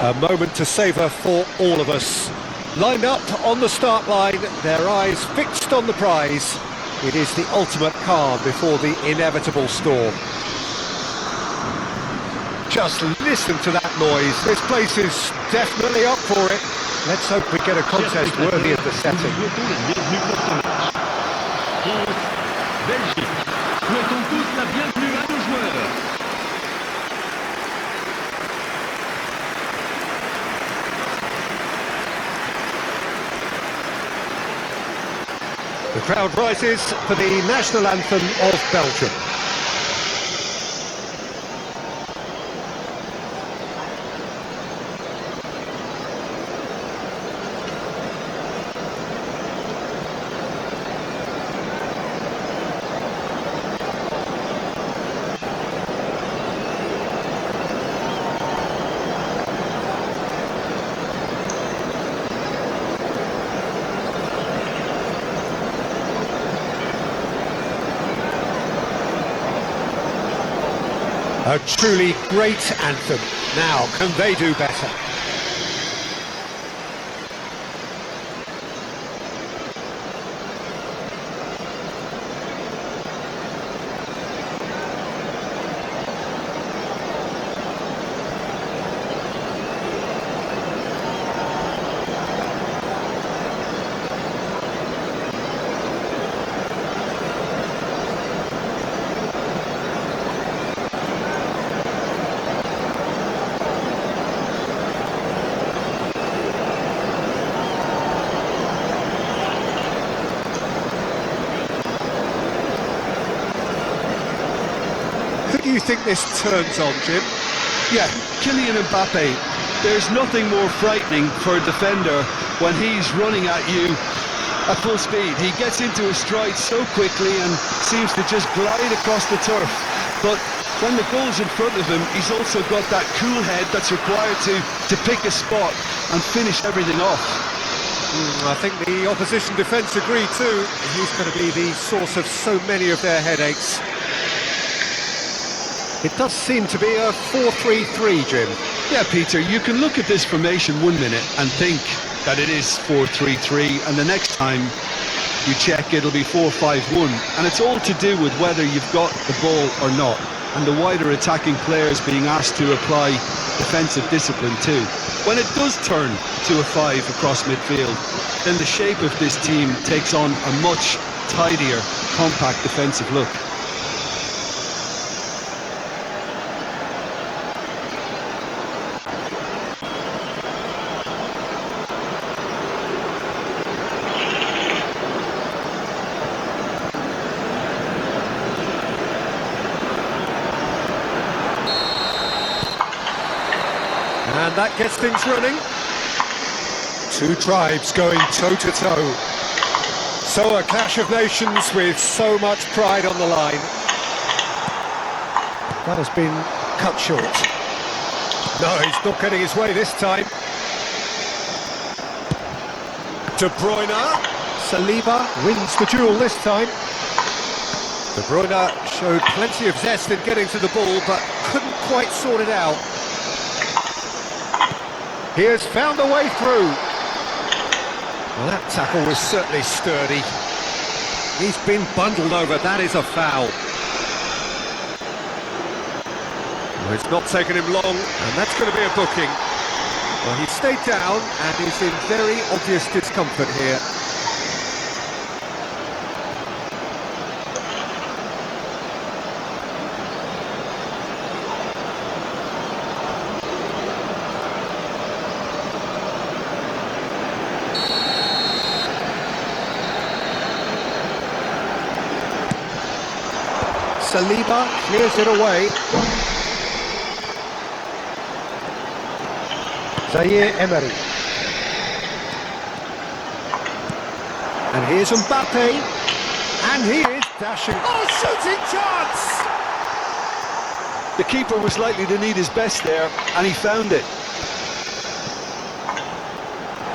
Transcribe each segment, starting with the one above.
A moment to savour for all of us. Lined up on the start line, their eyes fixed on the prize. It is the ultimate calm before the inevitable storm. Just listen to that noise. This place is definitely up for it. Let's hope we get a contest worthy of the setting. Belgique. Souhaitons tous la bienvenue à nos joueurs. The crowd rises for the national anthem of Belgium. A truly great anthem. Now, can they do better? Who do you think this turns on, Jim? Yeah, Kylian Mbappé. There's nothing more frightening for a defender when he's running at you at full speed. He gets into his stride so quickly and seems to just glide across the turf. But when the goal's in front of him, he's also got that cool head that's required to pick a spot and finish everything off. I think the opposition defence agree too. He's going to be the source of so many of their headaches. It does seem to be a 4-3-3, Jim. Yeah, Peter, you can look at this formation 1 minute and think that it is 4-3-3, and the next time you check it'll be 4-5-1, and it's all to do with whether you've got the ball or not, and the wider attacking players being asked to apply defensive discipline too. When it does turn to a 5 across midfield, then the shape of this team takes on a much tidier, compact defensive look. And that gets things running. Two tribes going toe-to-toe. So a clash of nations with so much pride on the line. That has been cut short. No, he's not getting his way this time. De Bruyne. Saliba wins the duel this time. De Bruyne showed plenty of zest in getting to the ball, but couldn't quite sort it out. He has found a way through. Well, that tackle was certainly sturdy. He's been bundled over, that is a foul. Well, it's not taken him long, and that's going to be a booking. Well, he stayed down and is in very obvious discomfort here. Saliba clears it away. Zaire Emery. And here's Mbappé. And he is dashing. Oh, shooting chance! The keeper was likely to need his best there, and he found it.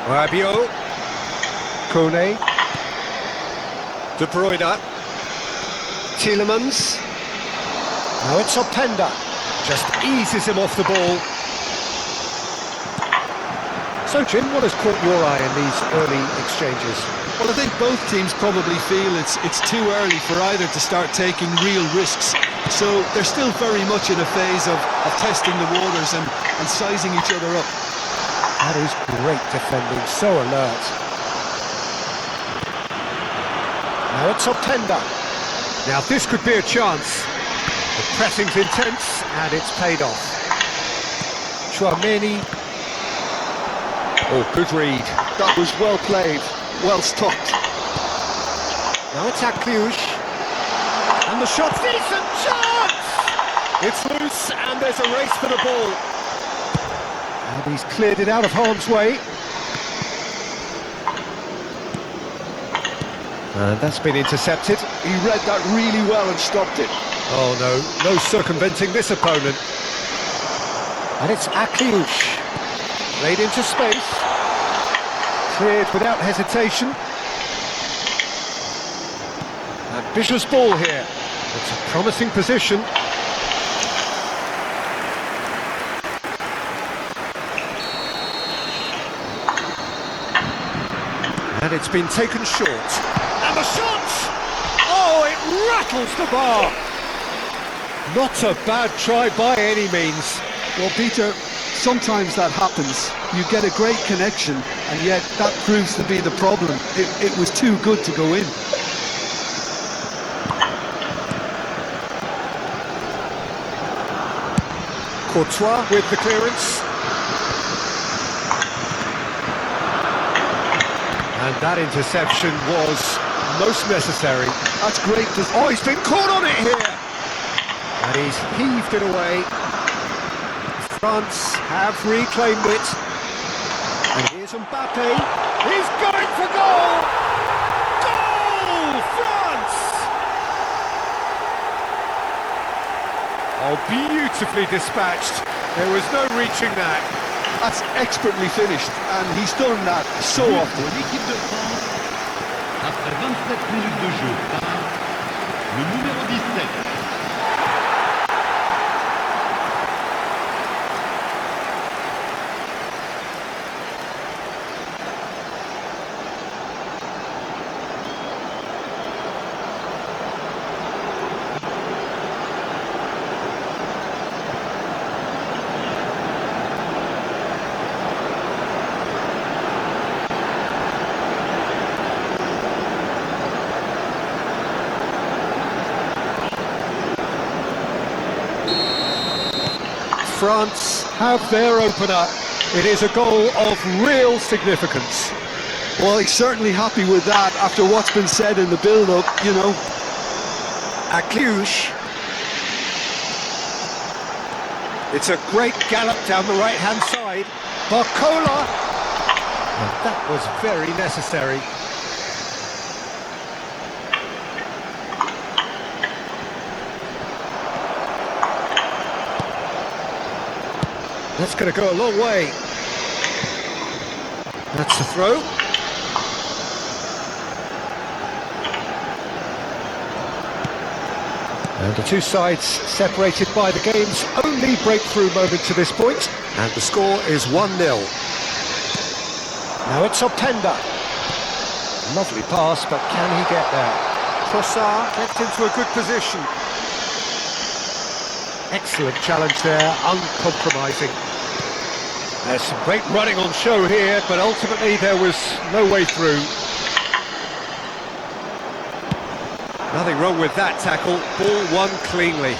Rabiot. Kone. De Bruyne. Tielemans. Now it's Openda. Just eases him off the ball. So, Jim, what has caught your eye in these early exchanges? Well, I think both teams probably feel it's too early for either to start taking real risks. So they're still very much in a phase of testing the waters and sizing each other up. That is great defending, so alert. Now it's Optenda. Now this could be a chance. The pressing's intense and it's paid off. Chouameni. Oh, good read. That was well played, well stopped. Now it's Akliouche. And the shot's decent chance! It's loose and there's a race for the ball. And he's cleared it out of harm's way. And that's been intercepted. He read that really well and stopped it. Oh no circumventing this opponent. And it's Akliouche. Played into space. Cleared without hesitation. Ambitious ball here. It's a promising position. And it's been taken short. And the shot! Oh, it rattles the bar! Not a bad try by any means. Well, Peter, sometimes that happens. You get a great connection, and yet that proves to be the problem. It was too good to go in. Courtois with the clearance. And that interception was most necessary. That's great. Oh, he's been caught on it here! And he's heaved it away. France have reclaimed it. And here's Mbappé. He's going for goal! Goal! France! Oh, beautifully dispatched. There was no reaching that. That's expertly finished, and he's done that so often. L'équipe de France, après 27 minutes de jeu, par le numéro 17. France have their opener. It is a goal of real significance. Well, he's certainly happy with that after what's been said in the build-up, you know. Akliouche. It's a great gallop down the right-hand side. Barcola. And that was very necessary. That's going to go a long way. That's the throw. And the two sides separated by the game's only breakthrough moment to this point. And the score is 1-0. Now it's Optenda. Lovely pass, but can he get there? Trossard gets into a good position. Excellent challenge there, uncompromising. There's some great running on show here, but ultimately there was no way through. Nothing wrong with that tackle, ball won cleanly.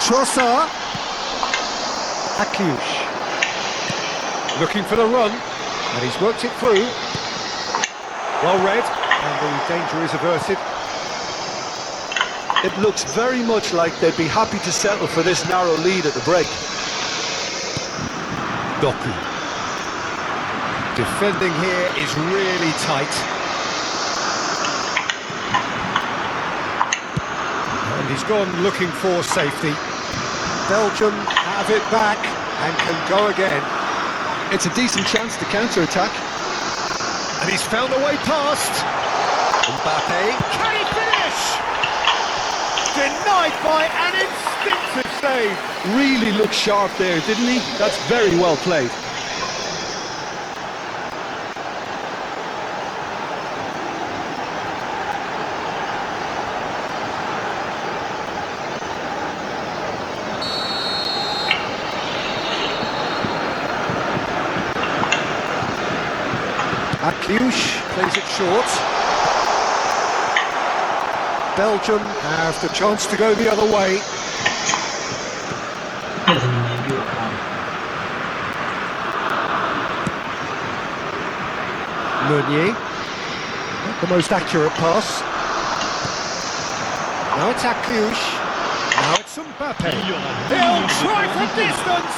Trossard. Akliouche. Looking for the run, and he's worked it through. Well read, and the danger is averted. It looks very much like they'd be happy to settle for this narrow lead at the break. Doku. Defending here is really tight. And he's gone looking for safety. Belgium have it back and can go again. It's a decent chance to counter-attack. And he's found a way past. Mbappé, can he finish? Denied denied by an instinctive save. Really looked sharp there, didn't he? That's very well played. Akiush plays it short. Belgium have the chance to go the other way. Meunier, not the most accurate pass. Now it's Akiush. Now it's Mbappé. They'll try for distance.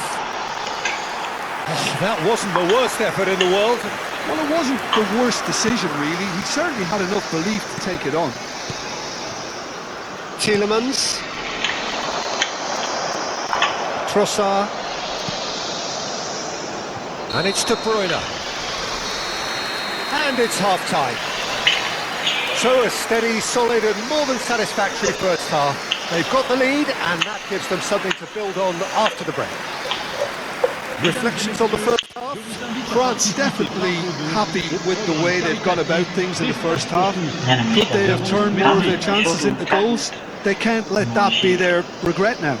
That wasn't the worst effort in the world. Well, it wasn't the worst decision, really. He certainly had enough belief to take it on. Tielemans. Trossard. And it's De Bruyne. And it's half-time. So a steady, solid and more than satisfactory first half. They've got the lead and that gives them something to build on after the break. Reflections on the first half? France definitely happy with the way they've gone about things in the first half. Could they have turned more of their chances into goals? They can't let that be their regret now.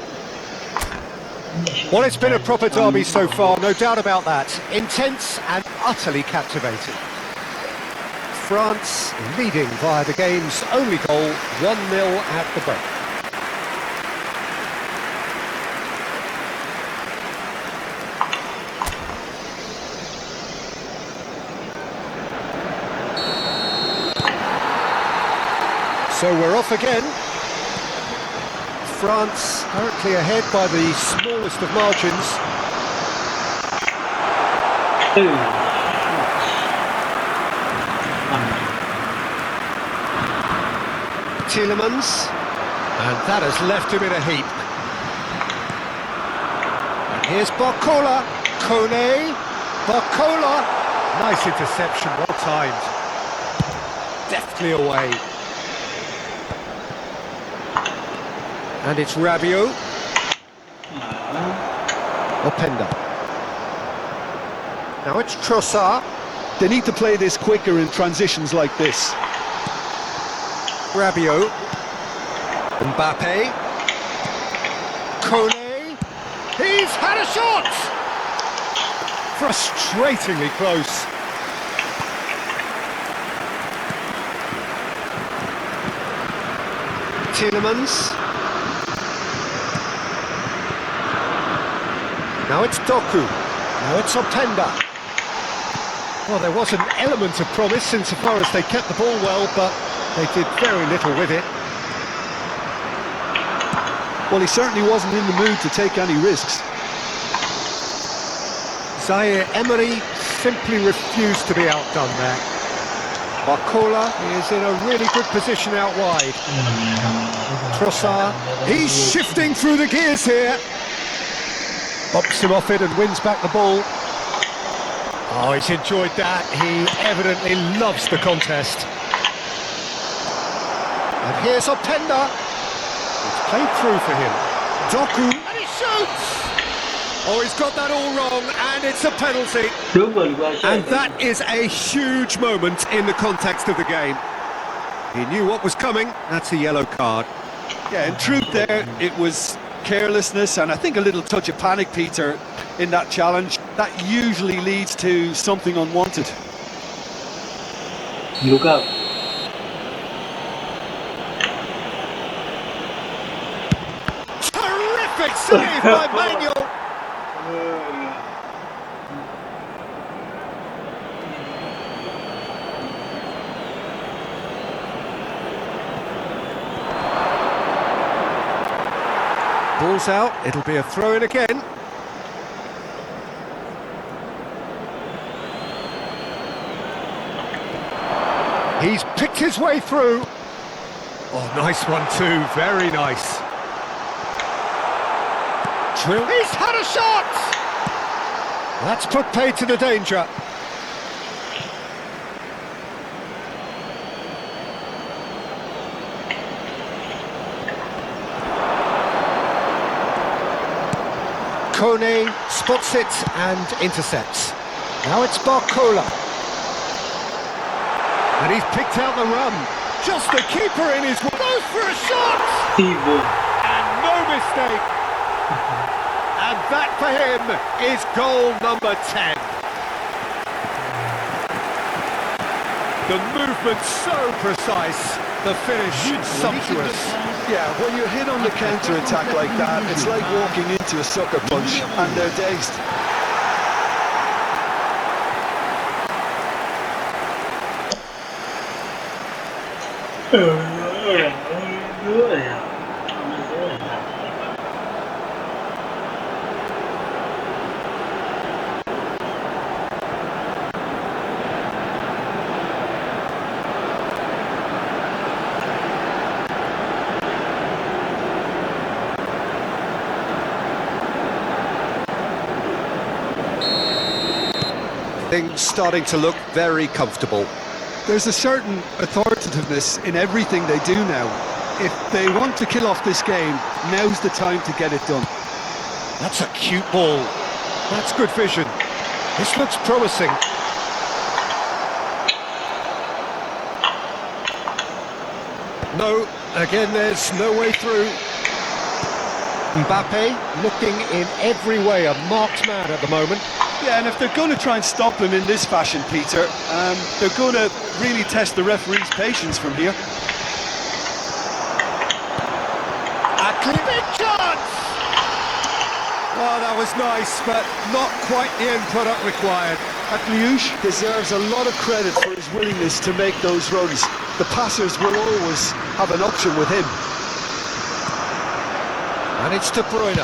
Well, it's been a proper derby so far, no doubt about that. Intense and utterly captivating. France leading via the game's only goal, 1-0 at the break. So we're off again. France currently ahead by the smallest of margins. Tielemans, and that has left him in a heap. And here's Barcola, Kone, Barcola, nice interception, well timed. Deftly away. And it's Rabiot. Openda. Now it's Trossard. They need to play this quicker in transitions like this. Rabiot. Mbappé. Kone. He's had a shot! Frustratingly close. Tielemans. Now it's Doku. Now it's Openda. Well, there was an element of promise insofar as they kept the ball well, but they did very little with it. Well, he certainly wasn't in the mood to take any risks. Zaire Emery simply refused to be outdone there. Barcola is in a really good position out wide. Trossard, he's shifting through the gears here. Bumps him off it and wins back the ball. Oh, he's enjoyed that. He evidently loves the contest. And here's Openda. It's played through for him. Doku, and he shoots! Oh, he's got that all wrong, and it's a penalty. And that is a huge moment in the context of the game. He knew what was coming. That's a yellow card. Yeah, in truth there, it was carelessness and I think a little touch of panic, Peter, in that challenge. That usually leads to something unwanted. Look out. Terrific save by Manuel. Ball's out, it'll be a throw-in again. He's picked his way through. Oh, nice one too, very nice. He's had a shot! That's put paid to the danger. Kone spots it and intercepts. Now it's Barcola. And he's picked out the run. Just the keeper in his... Goes for a shot! Thibaut. And no mistake. And that for him is goal number 10. The movement so precise, the finish sumptuous. Yeah, when you're hit on the counter-attack like that, it's like walking into a sucker punch and they're dazed. Things starting to look very comfortable. There's a certain authoritativeness in everything they do now. If they want to kill off this game, now's the time to get it done. That's a cute ball. That's good vision. This looks promising. No, again there's no way through. Mbappé looking in every way a marked man at the moment. Yeah, and if they're going to try and stop him in this fashion, Peter, they're going to really test the referee's patience from here. A big chance! Oh, that was nice, but not quite the end product required. Liush deserves a lot of credit for his willingness to make those runs. The passers will always have an option with him. And it's De Bruyne.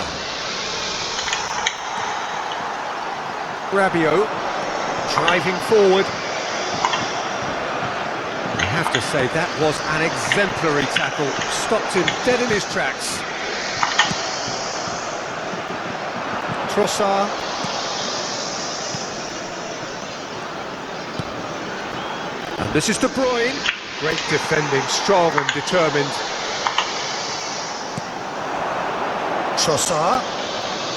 Rabiot driving forward. I have to say that was an exemplary tackle. Stopped him dead in his tracks. Trossard. And this is De Bruyne. Great defending, strong and determined. Trossard.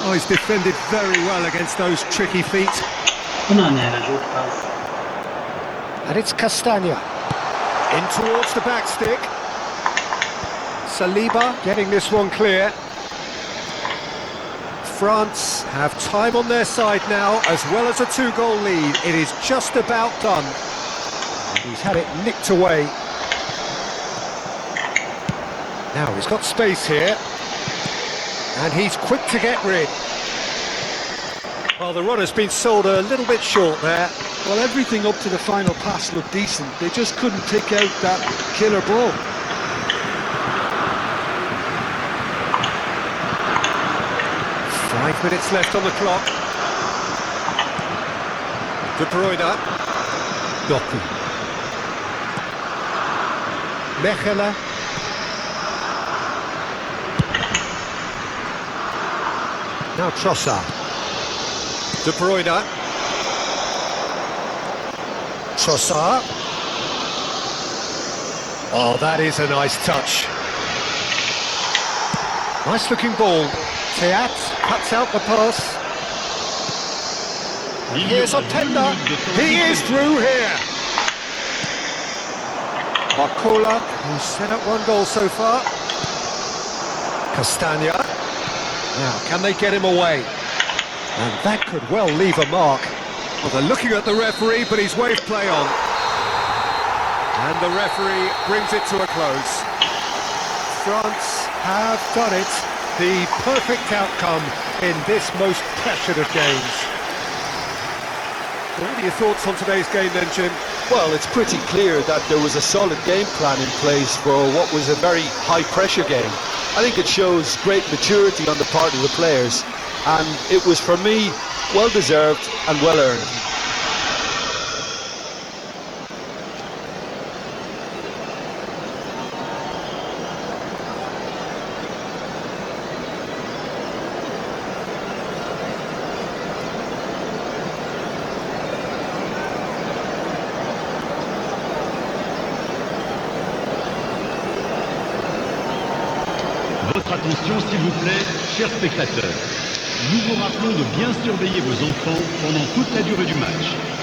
Oh, he's defended very well against those tricky feet. And it's Castagna. In towards the back stick. Saliba getting this one clear. France have time on their side now, as well as a 2-goal lead. It is just about done. He's had it nicked away. Now he's got space here. And he's quick to get rid. Well, the run has been sold a little bit short there. Well, everything up to the final pass looked decent. They just couldn't pick out that killer ball. Five minutes left on the clock. De Bruyne. Doku. Mechelen. Now Trossard. De Bruyne. Trossard. Oh, that is a nice touch. Nice looking ball. Theat cuts out the pass. And here's Openda. He is through here. Barcola, who's set up 1 goal so far. Castagna. Now, can they get him away? And that could well leave a mark. Well, they're looking at the referee, but he's waved play on. And the referee brings it to a close. France have done it. The perfect outcome in this most pressured of games. So what are your thoughts on today's game then, Jim? Well, it's pretty clear that there was a solid game plan in place for what was a very high-pressure game. I think it shows great maturity on the part of the players, and it was, for me, well-deserved and well-earned. Votre attention s'il vous plaît, chers spectateurs. nous vous rappelons de bien surveiller vos enfants pendant toute la durée du match.